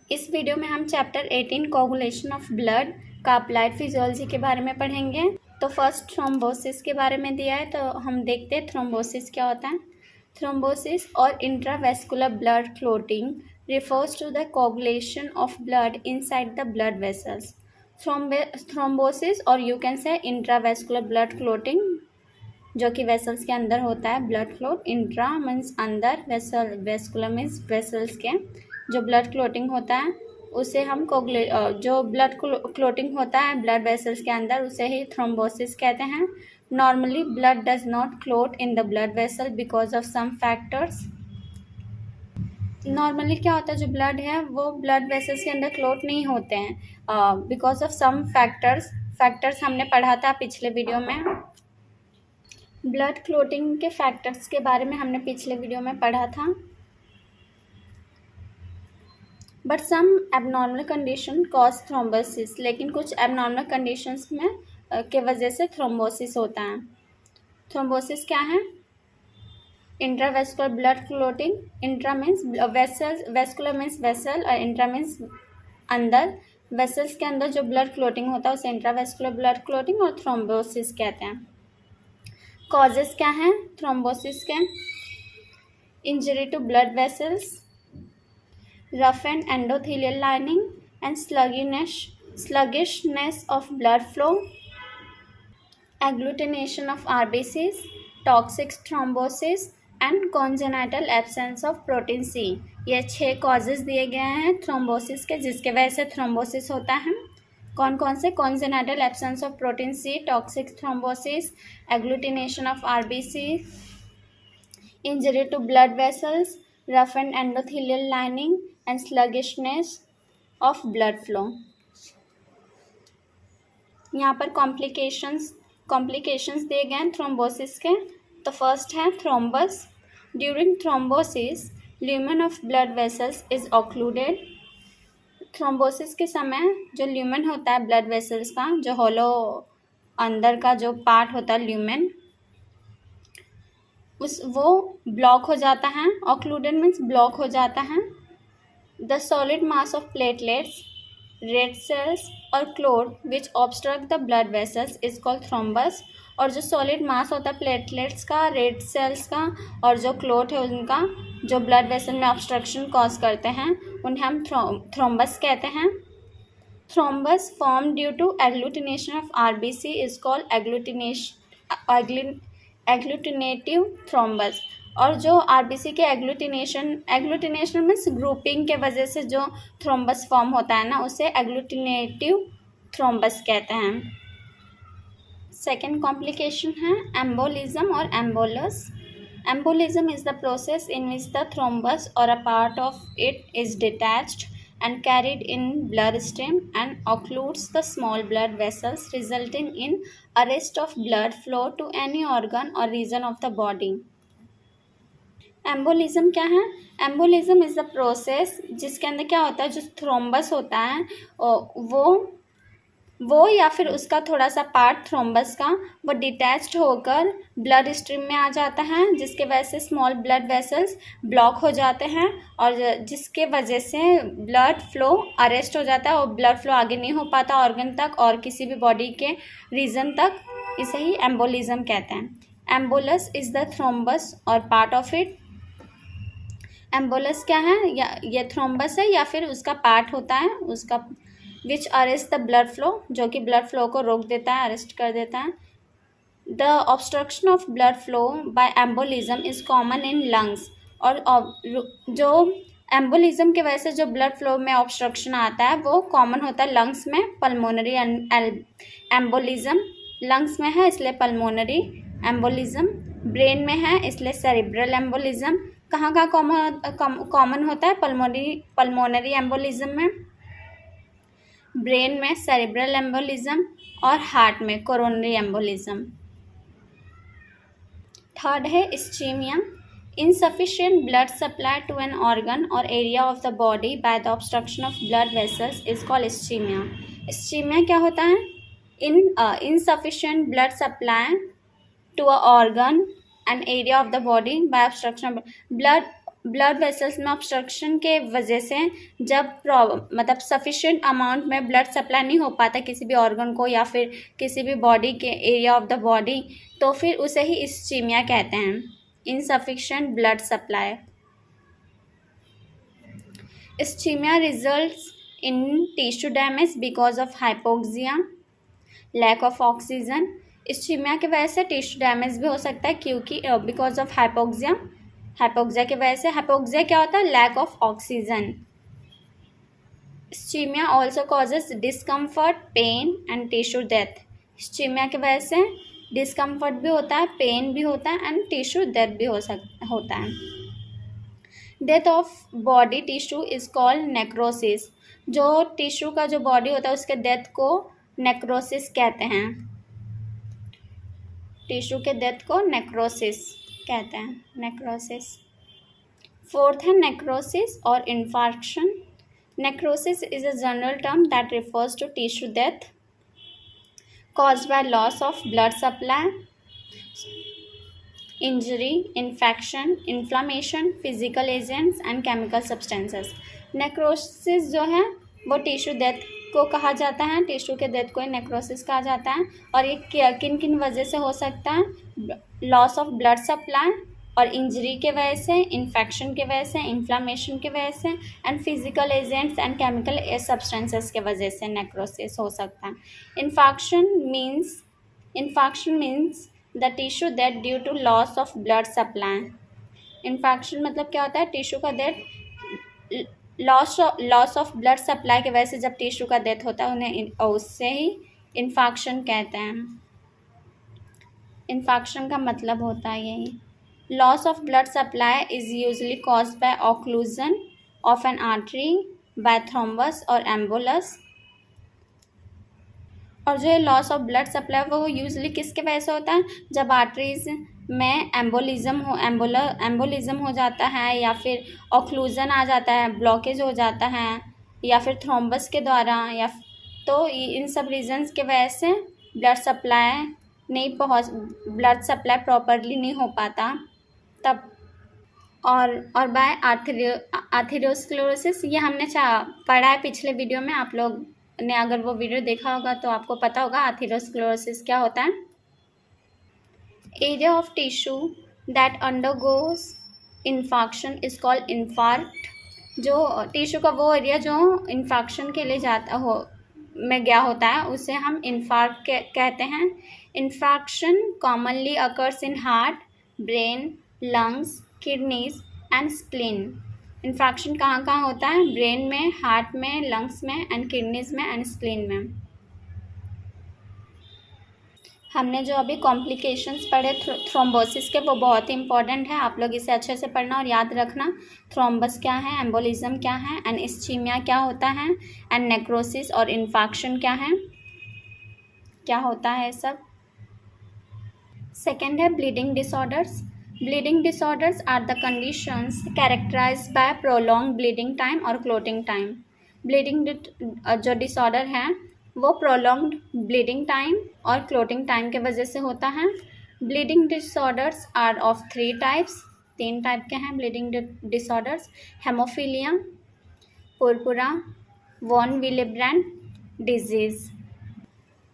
इस वीडियो में हम चैप्टर 18 कोगुलेशन ऑफ ब्लड का अप्लाइड फिजियोलॉजी के बारे में पढ़ेंगे। तो फर्स्ट थ्रोम्बोसिस के बारे में दिया है, तो हम देखते हैं थ्रोम्बोसिस क्या होता है। थ्रोम्बोसिस और intravascular blood clotting refers to the coagulation of blood inside the blood vessels. Thrombosis और you can say intravascular blood clotting जो कि वेसल्स के अंदर होता है। ब्लड क्लोट, इंट्रा मीन्स अंदर, वेस्कुलर मीन्स वेसल्स के जो ब्लड क्लोटिंग होता है उसे हम जो ब्लड क्लोटिंग होता है ब्लड वेसल्स के अंदर उसे ही थ्रोम्बोसिस कहते हैं। Normally blood does not clot in the blood vessel because of some factors. Normally क्या होता है, जो ब्लड है वो ब्लड वेसल्स के अंदर क्लोट नहीं होते हैं बिकॉज ऑफ सम फैक्टर्स हमने पढ़ा था पिछले वीडियो में। ब्लड क्लोटिंग के फैक्टर्स के बारे में हमने पिछले वीडियो में पढ़ा था। But some abnormal condition cause thrombosis, लेकिन कुछ एबनॉर्मल कंडीशंस में के वजह से थ्रोम्बोसिस होता है। थ्रोम्बोसिस क्या है? Intravascular blood clotting, intra means vessels, vascular means vessel और इंट्रा मीन्स अंदर, वेसल्स के अंदर जो ब्लड क्लोटिंग होता है उसे इंट्रावेस्कुलर ब्लड क्लोटिंग और थ्रोम्बोसिस कहते हैं। कॉजेस क्या हैं थ्रोम्बोसिस के? Injury to blood vessels, roughened endothelial lining and sluggishness of blood flow, agglutination of RBCs, toxic thrombosis and congenital absence of protein C। ये 6 कॉजेज दिए गए हैं थ्रोम्बोसिस के जिसके वजह से थ्रोम्बोसिस होता है। कौन कौन से? congenital absence of protein C, toxic thrombosis, agglutination of RBC, injury to blood vessels, roughened endothelial lining and sluggishness of blood flow। यहाँ पर कॉम्प्लिकेशंस दिए गए हैं थ्रोम्बोसिस के। तो फर्स्ट है thrombus. During thrombosis lumen of blood vessels is occluded. Thrombosis के समय जो ल्यूमेन होता है ब्लड वेसल्स का, जो होलो अंदर का जो पार्ट होता है ल्यूमेन, वो ब्लॉक हो जाता है। ऑक्लूडेड मीन्स ब्लॉक हो जाता है। The solid mass of platelets, red cells और clot which obstruct the blood vessels is called thrombus. और जो सॉलिड मास होता है प्लेटलेट्स का, रेड सेल्स का और जो क्लोट है उनका, जो ब्लड वेसल में ऑब्स्ट्रक्शन कॉज करते हैं उन्हें हम थ्रोम्बस कहते हैं। Thrombus form due to agglutination of RBC is called agglutinative thrombus. और जो आरबीसी के एग्लूटिनेशन मीन्स ग्रुपिंग के वजह से जो थ्रोम्बस फॉर्म होता है ना, उसे एग्लूटिनेटिव थ्रोम्बस कहते हैं। सेकेंड कॉम्प्लिकेशन है एम्बोलिज्म और embolus. Embolism is the process in which the thrombus और a part of it is detached and carried in bloodstream and occludes the small blood vessels, resulting in arrest of blood flow to any organ or region of the body। Embolism क्या है? Embolism is the process जिसके अंदर क्या होता है, जो thrombus होता है वो या फिर उसका थोड़ा सा पार्ट थ्रोम्बस का वो डिटैच्ड होकर ब्लड स्ट्रीम में आ जाता है, जिसके वजह से स्मॉल ब्लड वेसल्स ब्लॉक हो जाते हैं और जिसके वजह से ब्लड फ्लो अरेस्ट हो जाता है और ब्लड फ्लो आगे नहीं हो पाता ऑर्गन तक और किसी भी बॉडी के रीजन तक। इसे ही एम्बोलिज्म कहते हैं। एम्बोलस इज द थ्रोम्बस और पार्ट ऑफ इट। एम्बोलस क्या है? या ये थ्रोम्बस है या फिर उसका पार्ट होता है उसका, विच अरेस्ट द ब्लड फ्लो, जो कि ब्लड फ्लो को रोक देता है, अरेस्ट कर देता है। The obstruction of blood flow bye embolism is common in lungs. और जो एम्बोलिज्म की वजह से जो ब्लड फ्लो में ऑब्स्ट्रक्शन आता है वो कॉमन होता है लंग्स में। पल्मोनरी एम्बोलिज्म लंग्स में है इसलिए पल्मोनरी एम्बोलिज्म। ब्रेन में है इसलिए सेरिब्रल एम्बोलिज्म। कहाँ कॉमन होता है? पल्मोनरी एम्बोलिज्म में, ब्रेन में सेरिब्रल एम्बोलिज्म और हार्ट में कोरोनरी एम्बोलिज्म। थर्ड है ischaemia. Insufficient blood supply to an organ और area of the body by the obstruction of blood vessels is called ischaemia. Ischaemia क्या होता है? Insufficient blood supply to a organ and area of the body by obstruction of blood vessels में obstruction के वजह से जब मतलब sufficient amount में ब्लड सप्लाई नहीं हो पाता किसी भी ऑर्गन को या फिर किसी भी बॉडी के एरिया ऑफ द बॉडी, तो फिर उसे ही इस्चीमिया कहते हैं, insufficient blood supply. Ischemia results in tissue damage because of hypoxia, lack of oxygen. Ischemia की वजह से टिश्यू डैमेज भी हो सकता है क्योंकि बिकॉज ऑफ हाइपोक्सिया, हाइपोक्सिया की वजह से। हाइपोक्सिया क्या होता है? Lack of oxygen. Ischemia also causes discomfort, pain and tissue death. Ischemia की वजह से डिस्कम्फर्ट भी होता है, पेन भी होता है एंड टिश्यू डेथ भी होता है। Death of body tissue is called necrosis. जो टिश्यू का जो बॉडी होता है उसके डेथ को नेक्रोसिस कहते हैं। टिश्यू के डेथ को नेक्रोसिस कहते हैं, नेक्रोसिस। फोर्थ है नेक्रोसिस और infarction. Necrosis is a general term that refers to tissue death caused by loss of blood supply, injury, infection, inflammation, physical agents and chemical substances. Necrosis जो है वो tissue death को कहा जाता है, tissue के डेथ को नेक्रोसिस कहा जाता है। और ये किन किन वजह से हो सकता है? लॉस ऑफ ब्लड सप्लाई और इंजरी के वजह से, इन्फेक्शन के वजह से, इन्फ्लामेशन के वजह से and physical agents and chemical substances के वजह से नेक्रोसिस हो सकता है। Infarction means the tissue death due to loss of blood supply. Infection मतलब क्या होता है? टिश्यू का death loss of blood supply की वजह से जब टिश्यू का डेथ होता है उन्हें उससे ही इन्फेक्शन कहते हैं। इन्फेक्शन का मतलब होता है यही। Loss of blood supply is usually caused by occlusion of an artery, by thrombus और एम्बोलस। और जो लॉस ऑफ ब्लड सप्लाई वो यूजली किसके वजह से होता है? जब आर्टरीज में एम्बोलिज्म हो जाता है या फिर ऑक्लूजन आ जाता है, ब्लॉकेज हो जाता है या फिर थ्रोम्बस के द्वारा, या तो इन सब रीजंस के वजह से ब्लड सप्लाई प्रॉपरली नहीं हो पाता तब। और बाय आर्थेरोस्क्लेरोसिस, ये हमने पढ़ा है पिछले वीडियो में। आप लोग ने अगर वो वीडियो देखा होगा तो आपको पता होगा आर्थेरोस्क्लेरोसिस क्या होता है। Area of tissue that undergoes infarction is called infarct. जो टिश्यू का वो एरिया जो इन्फाक्शन के लिए में गया होता है उसे हम इन्फार्क्ट कहते हैं। Infarction commonly occurs in heart, brain, lungs, kidneys and spleen. Infection कहाँ कहाँ होता है? ब्रेन में, हार्ट में, लंग्स में एंड किडनीज में एंड स्प्लीन में। हमने जो अभी कॉम्प्लिकेशंस पढ़े थ्रोम्बोसिस के वो बहुत ही इंपॉर्टेंट है, आप लोग इसे अच्छे से पढ़ना और याद रखना। थ्रोम्बस क्या है, एम्बोलिज्म क्या है एंड इस्चीमिया क्या होता है एंड नेक्रोसिस और इन्फेक्शन क्या है, क्या होता है सब। सेकेंड है bleeding disorders. Bleeding disorders are the conditions characterised by prolong bleeding time और क्लोटिंग टाइम। ब्लीडिंग जो डिसऑर्डर है वो प्रोलॉन्ग्ड ब्लीडिंग टाइम और क्लोटिंग टाइम के वजह से होता है। Bleeding disorders are of 3 types, 3 type के हैं bleeding disorders. Haemophilia, purpura, von Willebrand disease.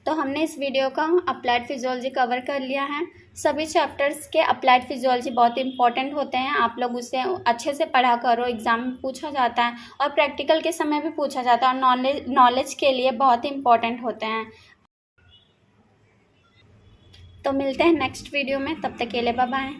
तो हमने इस वीडियो का अप्लाइड फिजियोलॉजी कवर कर लिया है। सभी चैप्टर्स के अप्लाइड फिजियोलॉजी बहुत इंपॉर्टेंट होते हैं, आप लोग उसे अच्छे से पढ़ा करो, एग्ज़ाम में पूछा जाता है और प्रैक्टिकल के समय भी पूछा जाता है और नॉलेज के लिए बहुत ही इंपॉर्टेंट होते हैं। तो मिलते हैं नेक्स्ट वीडियो में, तब तक के लिए बाय बाय।